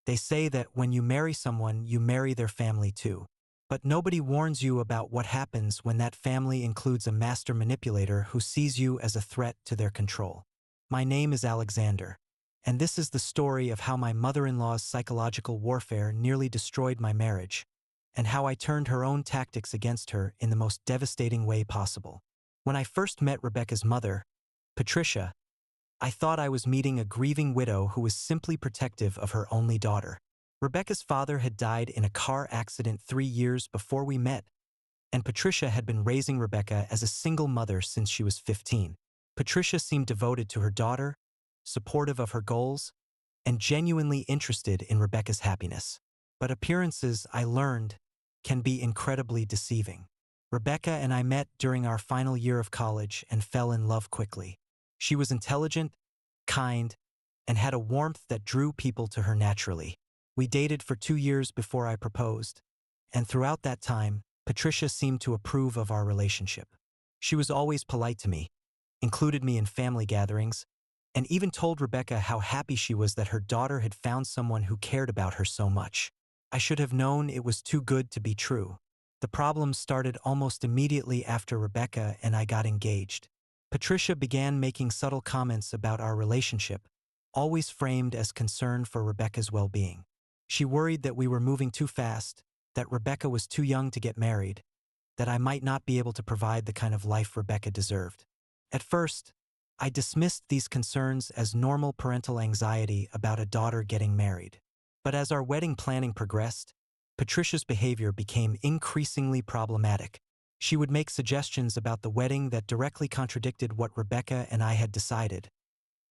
They say that when you marry someone, you marry their family too. But nobody warns you about what happens when that family includes a master manipulator who sees you as a threat to their control. My name is Alexander, and this is the story of how my mother-in-law's psychological warfare nearly destroyed my marriage, and how I turned her own tactics against her in the most devastating way possible. When I first met Rebecca's mother, Patricia, I thought I was meeting a grieving widow who was simply protective of her only daughter. Rebecca's father had died in a car accident 3 years before we met, and Patricia had been raising Rebecca as a single mother since she was 15. Patricia seemed devoted to her daughter, supportive of her goals, and genuinely interested in Rebecca's happiness. But appearances, I learned, can be incredibly deceiving. Rebecca and I met during our final year of college and fell in love quickly. She was intelligent, kind, and had a warmth that drew people to her naturally. We dated for 2 years before I proposed, and throughout that time, Patricia seemed to approve of our relationship. She was always polite to me, included me in family gatherings, and even told Rebecca how happy she was that her daughter had found someone who cared about her so much. I should have known it was too good to be true. The problem started almost immediately after Rebecca and I got engaged. Patricia began making subtle comments about our relationship, always framed as concern for Rebecca's well-being. She worried that we were moving too fast, that Rebecca was too young to get married, that I might not be able to provide the kind of life Rebecca deserved. At first, I dismissed these concerns as normal parental anxiety about a daughter getting married. But as our wedding planning progressed, Patricia's behavior became increasingly problematic. She would make suggestions about the wedding that directly contradicted what Rebecca and I had decided,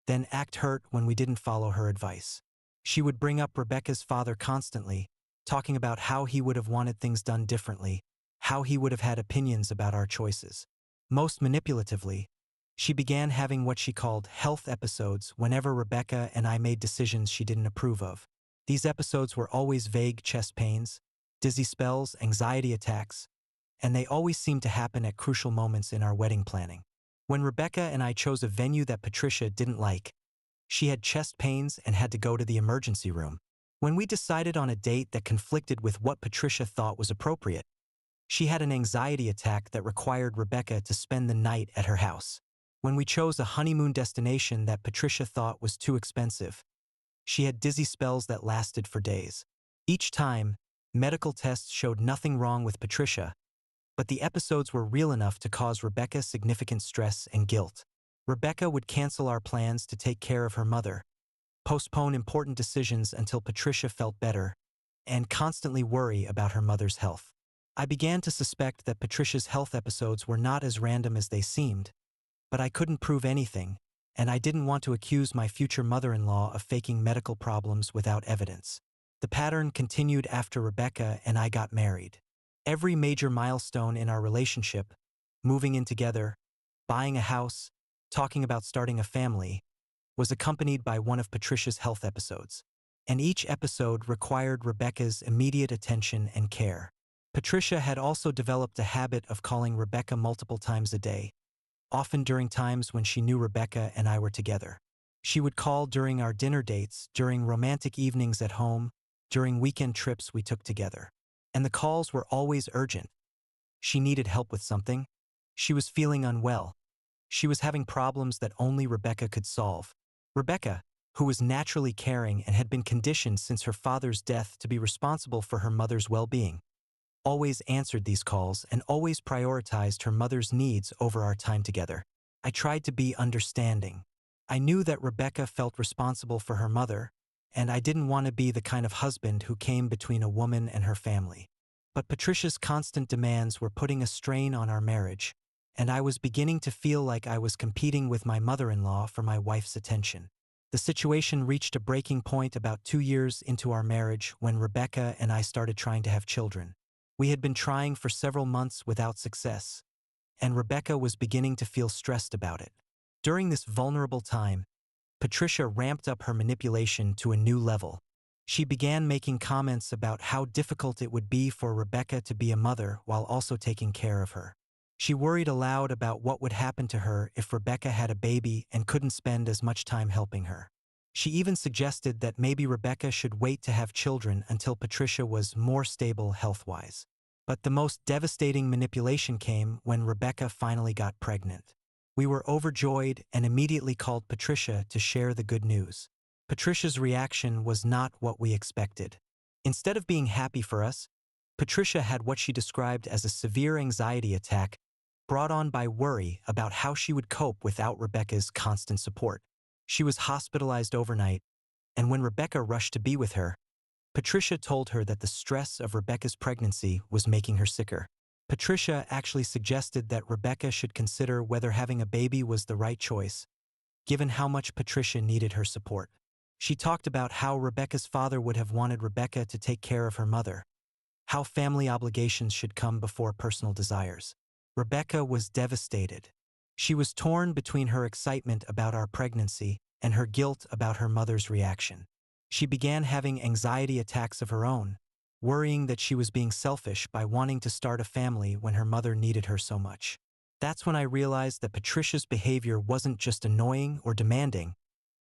then act hurt when we didn't follow her advice. She would bring up Rebecca's father constantly, talking about how he would have wanted things done differently, how he would have had opinions about our choices. Most manipulatively, she began having what she called health episodes whenever Rebecca and I made decisions she didn't approve of. These episodes were always vague chest pains, dizzy spells, anxiety attacks, and they always seemed to happen at crucial moments in our wedding planning. When Rebecca and I chose a venue that Patricia didn't like, she had chest pains and had to go to the emergency room. When we decided on a date that conflicted with what Patricia thought was appropriate, she had an anxiety attack that required Rebecca to spend the night at her house. When we chose a honeymoon destination that Patricia thought was too expensive, she had dizzy spells that lasted for days. Each time, medical tests showed nothing wrong with Patricia, but the episodes were real enough to cause Rebecca significant stress and guilt. Rebecca would cancel our plans to take care of her mother, postpone important decisions until Patricia felt better, and constantly worry about her mother's health. I began to suspect that Patricia's health episodes were not as random as they seemed, but I couldn't prove anything, and I didn't want to accuse my future mother-in-law of faking medical problems without evidence. The pattern continued after Rebecca and I got married. Every major milestone in our relationship, moving in together, buying a house, talking about starting a family, was accompanied by one of Patricia's health episodes. And each episode required Rebecca's immediate attention and care. Patricia had also developed a habit of calling Rebecca multiple times a day, often during times when she knew Rebecca and I were together. She would call during our dinner dates, during romantic evenings at home, during weekend trips we took together. And the calls were always urgent. She needed help with something. She was feeling unwell. She was having problems that only Rebecca could solve. Rebecca, who was naturally caring and had been conditioned since her father's death to be responsible for her mother's well-being, always answered these calls and always prioritized her mother's needs over our time together. I tried to be understanding. I knew that Rebecca felt responsible for her mother, and I didn't want to be the kind of husband who came between a woman and her family. But Patricia's constant demands were putting a strain on our marriage, and I was beginning to feel like I was competing with my mother-in-law for my wife's attention. The situation reached a breaking point about 2 years into our marriage when Rebecca and I started trying to have children. We had been trying for several months without success, and Rebecca was beginning to feel stressed about it. During this vulnerable time, Patricia ramped up her manipulation to a new level. She began making comments about how difficult it would be for Rebecca to be a mother while also taking care of her. She worried aloud about what would happen to her if Rebecca had a baby and couldn't spend as much time helping her. She even suggested that maybe Rebecca should wait to have children until Patricia was more stable health-wise. But the most devastating manipulation came when Rebecca finally got pregnant. We were overjoyed and immediately called Patricia to share the good news. Patricia's reaction was not what we expected. Instead of being happy for us, Patricia had what she described as a severe anxiety attack brought on by worry about how she would cope without Rebecca's constant support. She was hospitalized overnight, and when Rebecca rushed to be with her, Patricia told her that the stress of Rebecca's pregnancy was making her sicker. Patricia actually suggested that Rebecca should consider whether having a baby was the right choice, given how much Patricia needed her support. She talked about how Rebecca's father would have wanted Rebecca to take care of her mother, how family obligations should come before personal desires. Rebecca was devastated. She was torn between her excitement about our pregnancy and her guilt about her mother's reaction. She began having anxiety attacks of her own, worrying that she was being selfish by wanting to start a family when her mother needed her so much. That's when I realized that Patricia's behavior wasn't just annoying or demanding,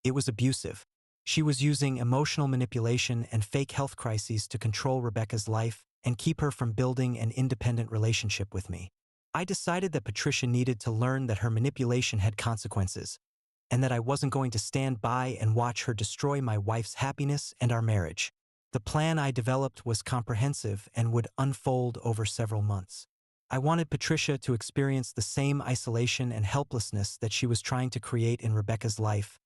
it was abusive. She was using emotional manipulation and fake health crises to control Rebecca's life and keep her from building an independent relationship with me. I decided that Patricia needed to learn that her manipulation had consequences, and that I wasn't going to stand by and watch her destroy my wife's happiness and our marriage. The plan I developed was comprehensive and would unfold over several months. I wanted Patricia to experience the same isolation and helplessness that she was trying to create in Rebecca's life,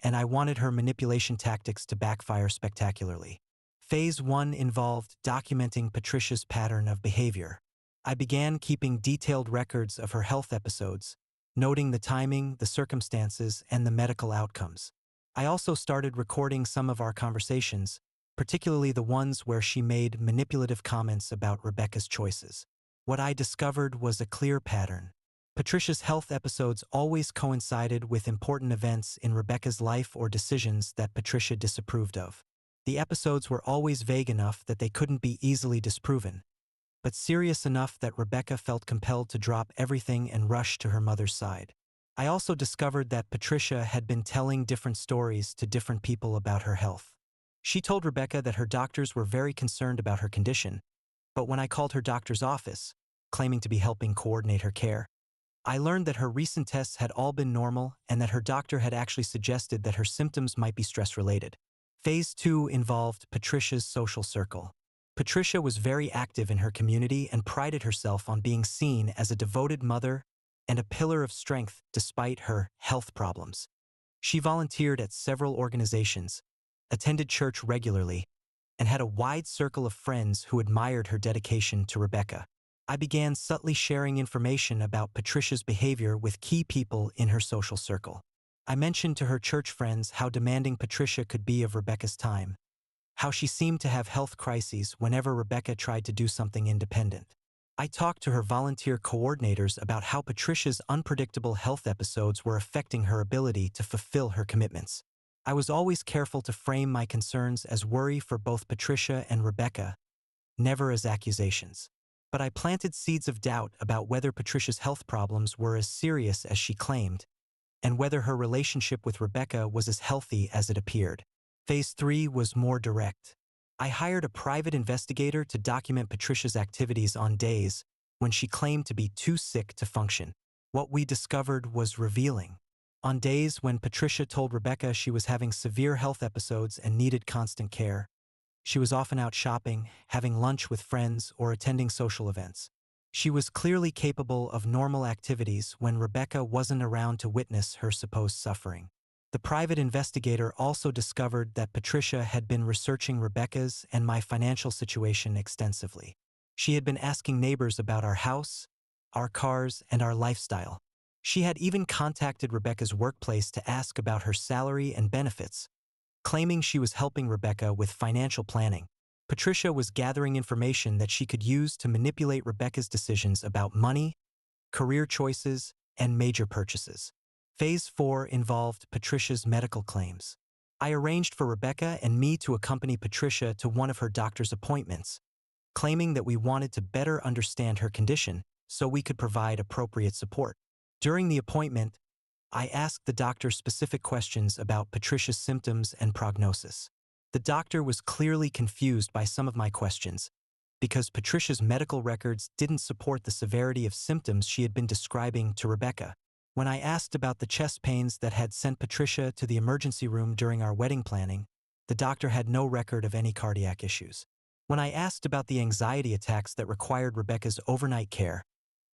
and I wanted her manipulation tactics to backfire spectacularly. Phase 1 involved documenting Patricia's pattern of behavior. I began keeping detailed records of her health episodes, noting the timing, the circumstances, and the medical outcomes. I also started recording some of our conversations, particularly the ones where she made manipulative comments about Rebecca's choices. What I discovered was a clear pattern. Patricia's health episodes always coincided with important events in Rebecca's life or decisions that Patricia disapproved of. The episodes were always vague enough that they couldn't be easily disproven, but serious enough that Rebecca felt compelled to drop everything and rush to her mother's side. I also discovered that Patricia had been telling different stories to different people about her health. She told Rebecca that her doctors were very concerned about her condition, but when I called her doctor's office, claiming to be helping coordinate her care, I learned that her recent tests had all been normal and that her doctor had actually suggested that her symptoms might be stress-related. Phase 2 involved Patricia's social circle. Patricia was very active in her community and prided herself on being seen as a devoted mother and a pillar of strength despite her health problems. She volunteered at several organizations, attended church regularly, and had a wide circle of friends who admired her dedication to Rebecca. I began subtly sharing information about Patricia's behavior with key people in her social circle. I mentioned to her church friends how demanding Patricia could be of Rebecca's time, how she seemed to have health crises whenever Rebecca tried to do something independent. I talked to her volunteer coordinators about how Patricia's unpredictable health episodes were affecting her ability to fulfill her commitments. I was always careful to frame my concerns as worry for both Patricia and Rebecca, never as accusations. But I planted seeds of doubt about whether Patricia's health problems were as serious as she claimed, and whether her relationship with Rebecca was as healthy as it appeared. Phase 3 was more direct. I hired a private investigator to document Patricia's activities on days when she claimed to be too sick to function. What we discovered was revealing. On days when Patricia told Rebecca she was having severe health episodes and needed constant care, she was often out shopping, having lunch with friends, or attending social events. She was clearly capable of normal activities when Rebecca wasn't around to witness her supposed suffering. The private investigator also discovered that Patricia had been researching Rebecca's and my financial situation extensively. She had been asking neighbors about our house, our cars, and our lifestyle. She had even contacted Rebecca's workplace to ask about her salary and benefits, claiming she was helping Rebecca with financial planning. Patricia was gathering information that she could use to manipulate Rebecca's decisions about money, career choices, and major purchases. Phase 4 involved Patricia's medical claims. I arranged for Rebecca and me to accompany Patricia to one of her doctor's appointments, claiming that we wanted to better understand her condition so we could provide appropriate support. During the appointment, I asked the doctor specific questions about Patricia's symptoms and prognosis. The doctor was clearly confused by some of my questions, because Patricia's medical records didn't support the severity of symptoms she had been describing to Rebecca. When I asked about the chest pains that had sent Patricia to the emergency room during our wedding planning, the doctor had no record of any cardiac issues. When I asked about the anxiety attacks that required Rebecca's overnight care,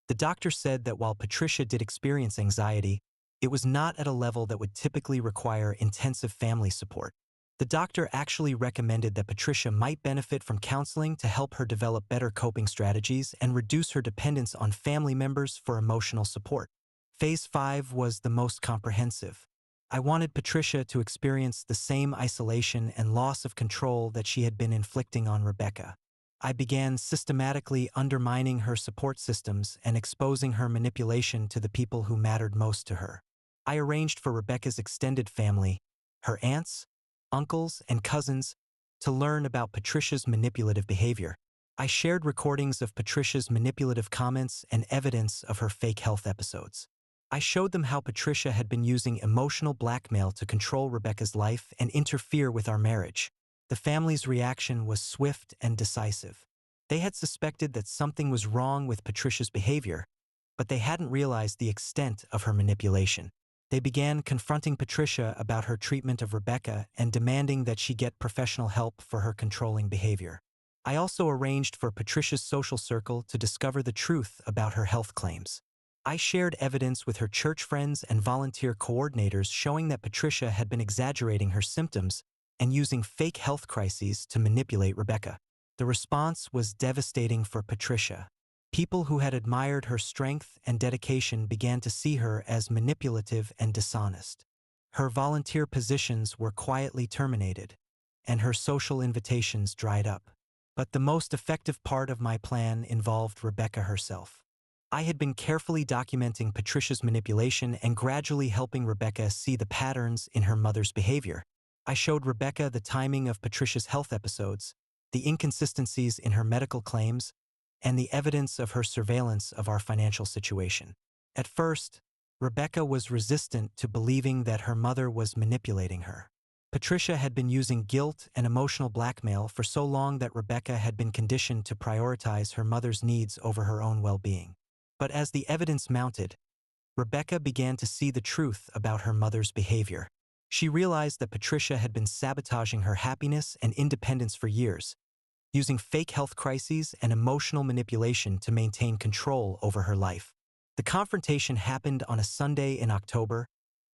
the doctor said that while Patricia did experience anxiety, it was not at a level that would typically require intensive family support. The doctor actually recommended that Patricia might benefit from counseling to help her develop better coping strategies and reduce her dependence on family members for emotional support. Phase 5 was the most comprehensive. I wanted Patricia to experience the same isolation and loss of control that she had been inflicting on Rebecca. I began systematically undermining her support systems and exposing her manipulation to the people who mattered most to her. I arranged for Rebecca's extended family, her aunts, uncles, and cousins, to learn about Patricia's manipulative behavior. I shared recordings of Patricia's manipulative comments and evidence of her fake health episodes. I showed them how Patricia had been using emotional blackmail to control Rebecca's life and interfere with our marriage. The family's reaction was swift and decisive. They had suspected that something was wrong with Patricia's behavior, but they hadn't realized the extent of her manipulation. They began confronting Patricia about her treatment of Rebecca and demanding that she get professional help for her controlling behavior. I also arranged for Patricia's social circle to discover the truth about her health claims. I shared evidence with her church friends and volunteer coordinators showing that Patricia had been exaggerating her symptoms and using fake health crises to manipulate Rebecca. The response was devastating for Patricia. People who had admired her strength and dedication began to see her as manipulative and dishonest. Her volunteer positions were quietly terminated, and her social invitations dried up. But the most effective part of my plan involved Rebecca herself. I had been carefully documenting Patricia's manipulation and gradually helping Rebecca see the patterns in her mother's behavior. I showed Rebecca the timing of Patricia's health episodes, the inconsistencies in her medical claims, and the evidence of her surveillance of our financial situation. At first, Rebecca was resistant to believing that her mother was manipulating her. Patricia had been using guilt and emotional blackmail for so long that Rebecca had been conditioned to prioritize her mother's needs over her own well-being. But as the evidence mounted, Rebecca began to see the truth about her mother's behavior. She realized that Patricia had been sabotaging her happiness and independence for years, using fake health crises and emotional manipulation to maintain control over her life. The confrontation happened on a Sunday in October,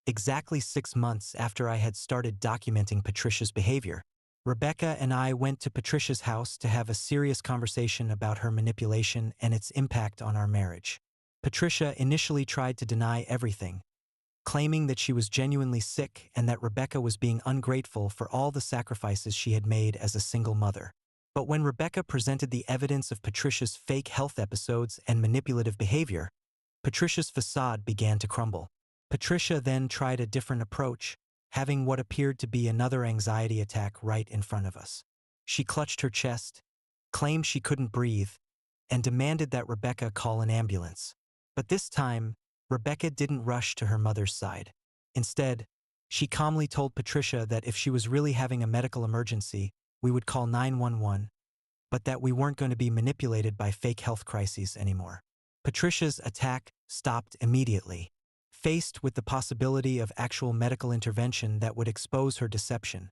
exactly 6 months after I had started documenting Patricia's behavior. Rebecca and I went to Patricia's house to have a serious conversation about her manipulation and its impact on our marriage. Patricia initially tried to deny everything, claiming that she was genuinely sick and that Rebecca was being ungrateful for all the sacrifices she had made as a single mother. But when Rebecca presented the evidence of Patricia's fake health episodes and manipulative behavior, Patricia's facade began to crumble. Patricia then tried a different approach, having what appeared to be another anxiety attack right in front of us. She clutched her chest, claimed she couldn't breathe, and demanded that Rebecca call an ambulance. But this time, Rebecca didn't rush to her mother's side. Instead, she calmly told Patricia that if she was really having a medical emergency, we would call 911, but that we weren't going to be manipulated by fake health crises anymore. Patricia's attack stopped immediately. Faced with the possibility of actual medical intervention that would expose her deception,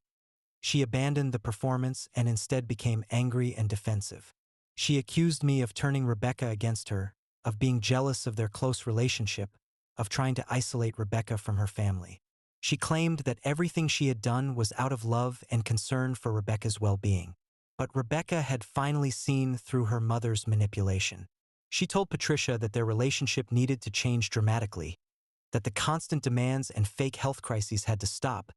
she abandoned the performance and instead became angry and defensive. She accused me of turning Rebecca against her, of being jealous of their close relationship, of trying to isolate Rebecca from her family. She claimed that everything she had done was out of love and concern for Rebecca's well-being. But Rebecca had finally seen through her mother's manipulation. She told Patricia that their relationship needed to change dramatically, that the constant demands and fake health crises had to stop,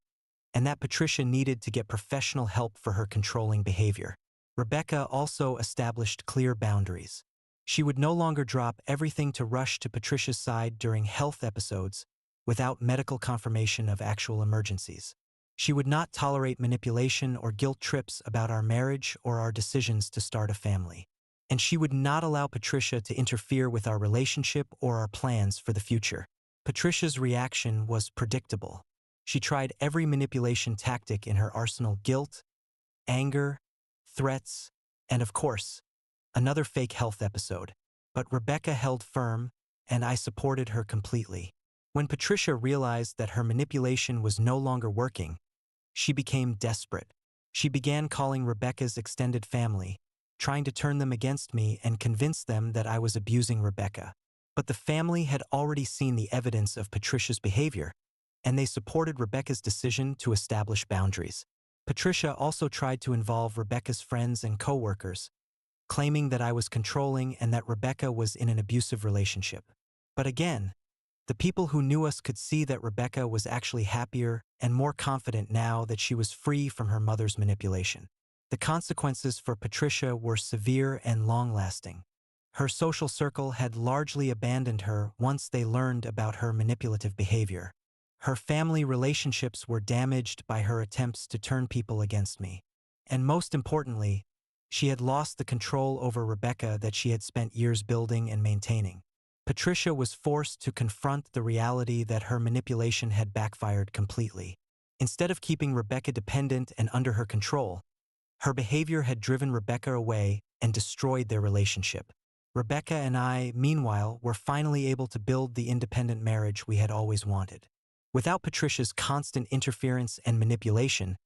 and that Patricia needed to get professional help for her controlling behavior. Rebecca also established clear boundaries. She would no longer drop everything to rush to Patricia's side during health episodes without medical confirmation of actual emergencies. She would not tolerate manipulation or guilt trips about our marriage or our decisions to start a family. And she would not allow Patricia to interfere with our relationship or our plans for the future. Patricia's reaction was predictable. She tried every manipulation tactic in her arsenal: guilt, anger, threats, and of course, another fake health episode. But Rebecca held firm, and I supported her completely. When Patricia realized that her manipulation was no longer working, she became desperate. She began calling Rebecca's extended family, trying to turn them against me and convince them that I was abusing Rebecca. But the family had already seen the evidence of Patricia's behavior, and they supported Rebecca's decision to establish boundaries. Patricia also tried to involve Rebecca's friends and coworkers, claiming that I was controlling and that Rebecca was in an abusive relationship. But again, the people who knew us could see that Rebecca was actually happier and more confident now that she was free from her mother's manipulation. The consequences for Patricia were severe and long-lasting. Her social circle had largely abandoned her once they learned about her manipulative behavior. Her family relationships were damaged by her attempts to turn people against me. And most importantly, she had lost the control over Rebecca that she had spent years building and maintaining. Patricia was forced to confront the reality that her manipulation had backfired completely. Instead of keeping Rebecca dependent and under her control, her behavior had driven Rebecca away and destroyed their relationship. Rebecca and I, meanwhile, were finally able to build the independent marriage we had always wanted. Without Patricia's constant interference and manipulation,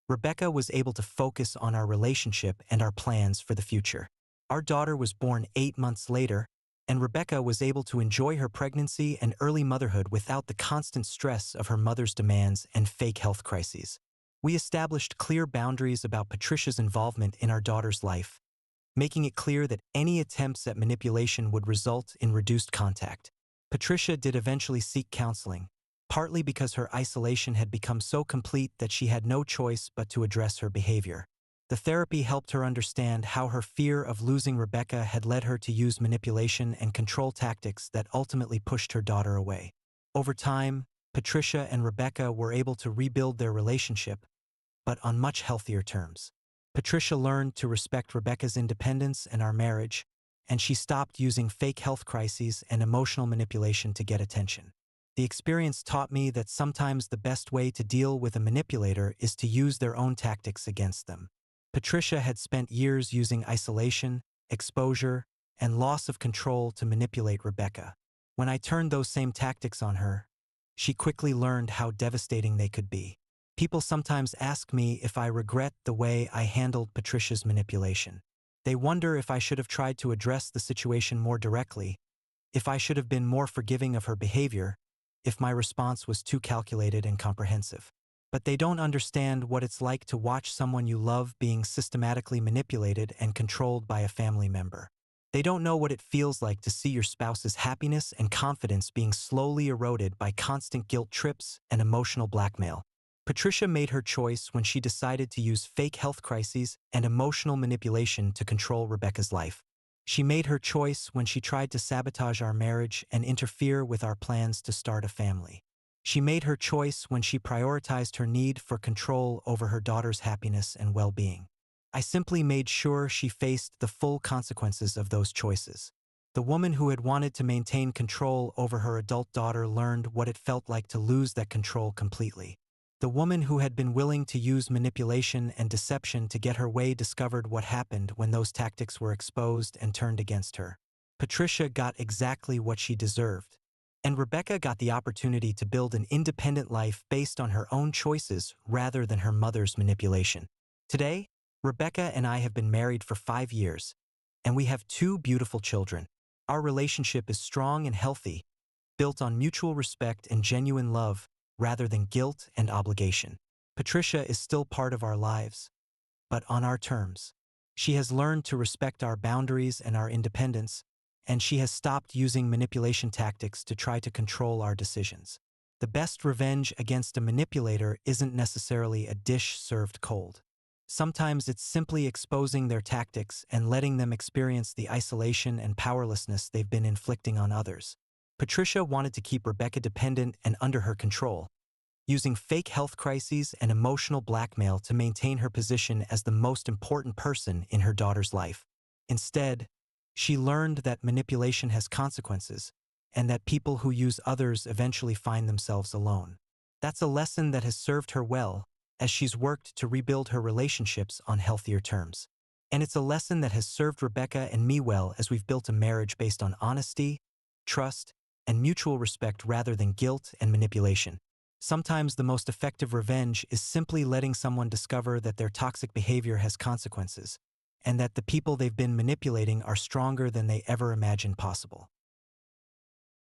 Rebecca was able to focus on our relationship and our plans for the future. Our daughter was born 8 months later, and Rebecca was able to enjoy her pregnancy and early motherhood without the constant stress of her mother's demands and fake health crises. We established clear boundaries about Patricia's involvement in our daughter's life, making it clear that any attempts at manipulation would result in reduced contact. Patricia did eventually seek counseling, partly because her isolation had become so complete that she had no choice but to address her behavior. The therapy helped her understand how her fear of losing Rebecca had led her to use manipulation and control tactics that ultimately pushed her daughter away. Over time, Patricia and Rebecca were able to rebuild their relationship, but on much healthier terms. Patricia learned to respect Rebecca's independence and our marriage, and she stopped using fake health crises and emotional manipulation to get attention. The experience taught me that sometimes the best way to deal with a manipulator is to use their own tactics against them. Patricia had spent years using isolation, exposure, and loss of control to manipulate Rebecca. When I turned those same tactics on her, she quickly learned how devastating they could be. People sometimes ask me if I regret the way I handled Patricia's manipulation. They wonder if I should have tried to address the situation more directly, if I should have been more forgiving of her behavior, if my response was too calculated and comprehensive. But they don't understand what it's like to watch someone you love being systematically manipulated and controlled by a family member. They don't know what it feels like to see your spouse's happiness and confidence being slowly eroded by constant guilt trips and emotional blackmail. Patricia made her choice when she decided to use fake health crises and emotional manipulation to control Rebecca's life. She made her choice when she tried to sabotage our marriage and interfere with our plans to start a family. She made her choice when she prioritized her need for control over her daughter's happiness and well-being. I simply made sure she faced the full consequences of those choices. The woman who had wanted to maintain control over her adult daughter learned what it felt like to lose that control completely. The woman who had been willing to use manipulation and deception to get her way discovered what happened when those tactics were exposed and turned against her. Patricia got exactly what she deserved, and Rebecca got the opportunity to build an independent life based on her own choices rather than her mother's manipulation. Today, Rebecca and I have been married for 5 years, and we have 2 beautiful children. Our relationship is strong and healthy, built on mutual respect and genuine love, rather than guilt and obligation. Patricia is still part of our lives, but on our terms. She has learned to respect our boundaries and our independence, and she has stopped using manipulation tactics to try to control our decisions. The best revenge against a manipulator isn't necessarily a dish served cold. Sometimes it's simply exposing their tactics and letting them experience the isolation and powerlessness they've been inflicting on others. Patricia wanted to keep Rebecca dependent and under her control, using fake health crises and emotional blackmail to maintain her position as the most important person in her daughter's life. Instead, she learned that manipulation has consequences, and that people who use others eventually find themselves alone. That's a lesson that has served her well, as she's worked to rebuild her relationships on healthier terms. And it's a lesson that has served Rebecca and me well as we've built a marriage based on honesty, trust, and mutual respect rather than guilt and manipulation. Sometimes the most effective revenge is simply letting someone discover that their toxic behavior has consequences, and that the people they've been manipulating are stronger than they ever imagined possible.